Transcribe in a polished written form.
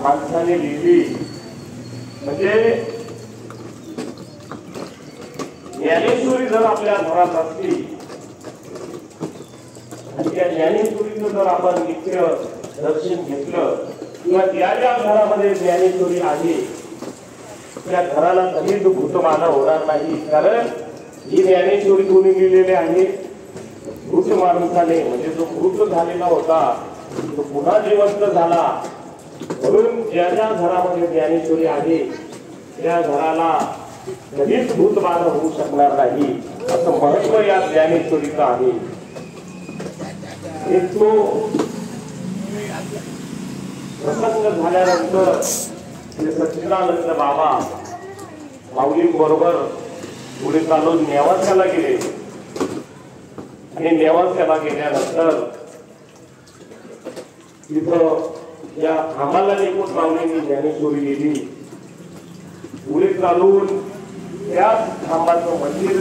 माणसाने लिहिली म्हणजे ज्ञानेश्वरी जर आपल्या घरात असली आणि त्या ज्ञानेश्वरीचं जर आपण नित्य दर्शन घेतलं किंवा त्या ज्या घरामध्ये ज्ञानेश्वरी आहे त्या घराला कधीच भूतमाना होणार नाही। कारण ही ज्ञानेश्वरी कोणी लिहिलेली आहे? मृत माणसाने, म्हणजे जो मृत झालेला होता तो पुन्हा जिवंत झाला। म्हणून ज्या ज्या घरामध्ये ज्ञानेश्वरी आहे त्या घराला कधीच भूतबाधा होऊ शकणार नाही असं महत्व या ज्ञानेश्वरीचं आहे। एक तो प्रसंग झाल्यानंतर सच्चिदानंद बाबा माऊलींबरोबर पुढे चालून नेवास्याला गेले आणि नेवास्याला गेल्यानंतर तिथं या खांबाला निघून माऊलींनी ज्ञानेश्वरी लिहिली। पुढे चालून त्या खांबाचं मंदिर